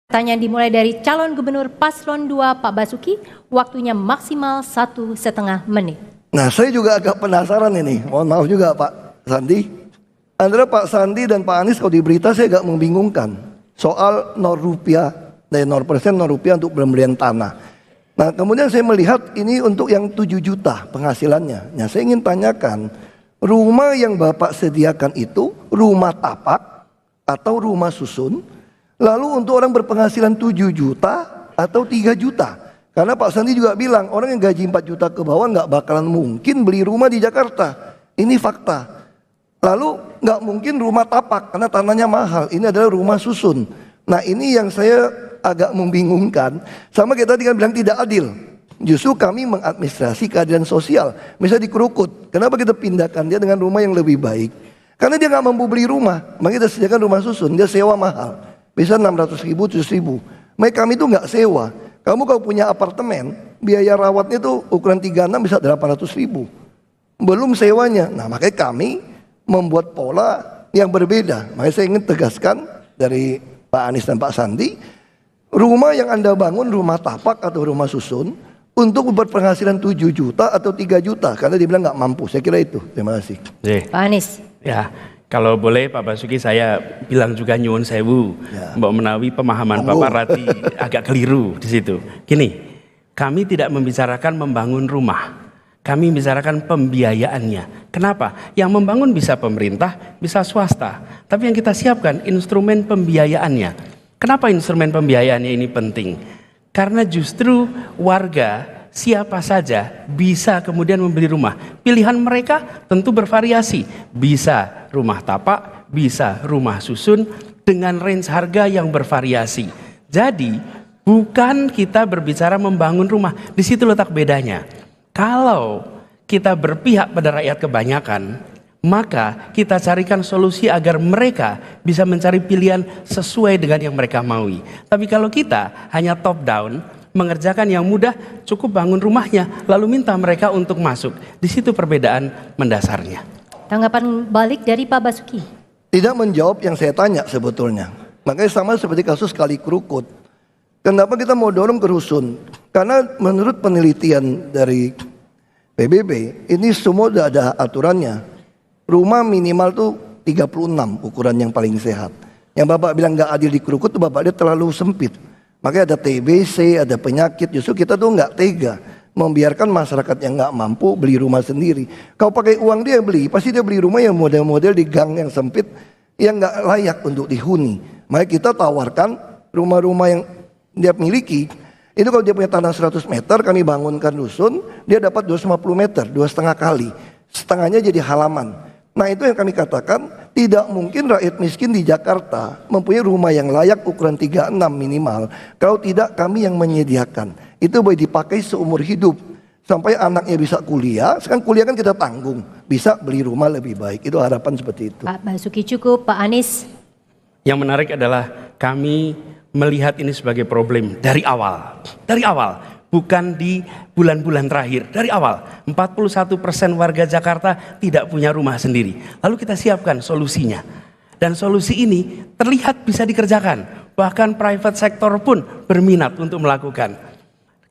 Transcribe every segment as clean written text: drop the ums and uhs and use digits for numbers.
Pertanyaan dimulai dari calon gubernur paslon 2 Pak Basuki, waktunya maksimal 1,5 menit. Nah, saya juga agak penasaran ini, mohon maaf juga Pak Sandi. Antara Pak Sandi dan Pak Anies kalau di berita saya agak membingungkan soal 0 rupiah, dari 0% 0 rupiah untuk pembelian tanah. Nah, kemudian saya melihat ini untuk yang 7 juta penghasilannya. Nah, saya ingin tanyakan, rumah yang Bapak sediakan itu rumah tapak atau rumah susun? Lalu untuk orang berpenghasilan 7 juta atau 3 juta? Karena Pak Sandi juga bilang orang yang gaji 4 juta ke bawah nggak bakalan mungkin beli rumah di Jakarta. Ini fakta. Lalu nggak mungkin rumah tapak karena tanahnya mahal. Ini adalah rumah susun. Nah, ini yang saya agak membingungkan. Sama kita tadi kan bilang tidak adil. Justru kami mengadministrasi keadilan sosial. Misalnya di Krukut, kenapa kita pindahkan dia dengan rumah yang lebih baik? Karena dia nggak mampu beli rumah, maka kita sediakan rumah susun. Dia sewa mahal, bisa 600 ribu, 700 ribu. Maka kami itu nggak sewa. Kamu kalau punya apartemen, biaya rawatnya itu ukuran 36 bisa 800 ribu. Belum sewanya. Nah, makanya kami membuat pola yang berbeda. Makanya saya ingin tegaskan dari Pak Anies dan Pak Sandi, rumah yang Anda bangun rumah tapak atau rumah susun untuk berpenghasilan 7 juta atau 3 juta. Karena dia bilang nggak mampu. Saya kira itu. Terima kasih. Pak Anies. Ya, kalau boleh Pak Basuki saya bilang juga nyuwun sewu, Mbak Menawi pemahaman Bapak Rati agak keliru di situ. Gini, kami tidak membicarakan membangun rumah, kami membicarakan pembiayaannya. Kenapa? Yang membangun bisa pemerintah, bisa swasta, tapi yang kita siapkan instrumen pembiayaannya. Kenapa instrumen pembiayaannya ini penting? Karena justru warga siapa saja bisa kemudian membeli rumah. Pilihan mereka tentu bervariasi. Bisa rumah tapak, bisa rumah susun dengan range harga yang bervariasi. Jadi bukan kita berbicara membangun rumah. Di situ letak bedanya. Kalau kita berpihak pada rakyat kebanyakan, maka kita carikan solusi agar mereka bisa mencari pilihan sesuai dengan yang mereka maui. Tapi kalau kita hanya top down, mengerjakan yang mudah, cukup bangun rumahnya, lalu minta mereka untuk masuk. Di situ perbedaan mendasarnya. Tanggapan balik dari Pak Basuki. Tidak menjawab yang saya tanya sebetulnya. Makanya sama seperti kasus Kali Krukut. Kenapa kita mau dorong ke rusun? Karena menurut penelitian dari PBB, ini semua sudah ada aturannya. Rumah minimal tuh 36 ukuran yang paling sehat. Yang Bapak bilang nggak adil di Krukut, tuh Bapak dia terlalu sempit. Makanya ada TBC, ada penyakit. Justru kita tuh nggak tega membiarkan masyarakat yang nggak mampu beli rumah sendiri. Kalau pakai uang dia beli, pasti dia beli rumah yang model-model di gang yang sempit, yang nggak layak untuk dihuni. Makanya kita tawarkan rumah-rumah yang dia miliki. Itu kalau dia punya tanah 100 meter, kami bangunkan rusun, dia dapat 250 meter, 2,5 kali. Setengahnya jadi halaman. Nah, itu yang kami katakan, tidak mungkin rakyat miskin di Jakarta mempunyai rumah yang layak ukuran 36 minimal. Kalau tidak kami yang menyediakan. Itu boleh dipakai seumur hidup. Sampai anaknya bisa kuliah, sekarang kuliah kan kita tanggung. Bisa beli rumah lebih baik. Itu harapan seperti itu. Pak Basuki cukup, Pak Anies. Yang menarik adalah kami melihat ini sebagai problem dari awal. Dari awal. Bukan di bulan-bulan terakhir, dari awal 41% warga Jakarta tidak punya rumah sendiri. Lalu kita siapkan solusinya. Dan solusi ini terlihat bisa dikerjakan. Bahkan private sector pun berminat untuk melakukan.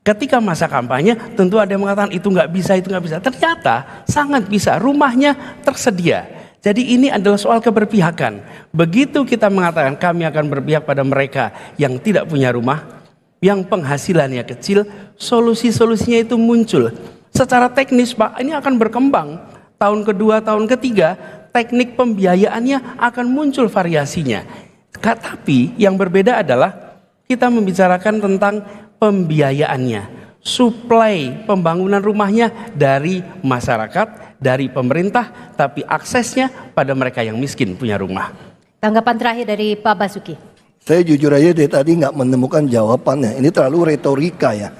Ketika masa kampanye tentu ada yang mengatakan itu nggak bisa, itu nggak bisa. Ternyata sangat bisa, rumahnya tersedia. Jadi ini adalah soal keberpihakan. Begitu kita mengatakan kami akan berpihak pada mereka yang tidak punya rumah, yang penghasilannya kecil, solusi-solusinya itu muncul. Secara teknis Pak, ini akan berkembang. Tahun kedua, tahun ketiga, teknik pembiayaannya akan muncul variasinya. Tapi yang berbeda adalah kita membicarakan tentang pembiayaannya. Suplai pembangunan rumahnya dari masyarakat, dari pemerintah, tapi aksesnya pada mereka yang miskin punya rumah. Tanggapan terakhir dari Pak Basuki. Saya jujur aja dari tadi nggak menemukan jawabannya. Ini terlalu retorika ya.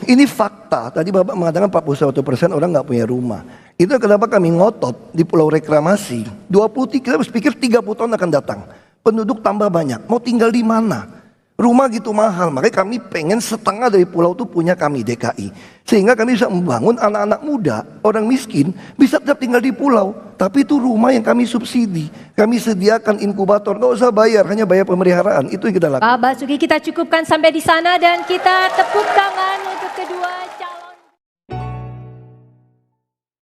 Ini fakta. Tadi Bapak mengatakan 41% orang nggak punya rumah. Itu kenapa kami ngotot di Pulau Reklamasi. 23, kita berpikir 30 tahun akan datang. Penduduk tambah banyak. Mau tinggal di mana? Rumah gitu mahal, makanya kami pengen setengah dari pulau itu punya kami DKI. Sehingga kami bisa membangun anak-anak muda, orang miskin bisa tetap tinggal di pulau. Tapi itu rumah yang kami subsidi. Kami sediakan inkubator, nggak usah bayar, hanya bayar pemeliharaan. Itu yang kita lakukan. Pak Basuki, kita cukupkan sampai di sana dan kita tepuk tangan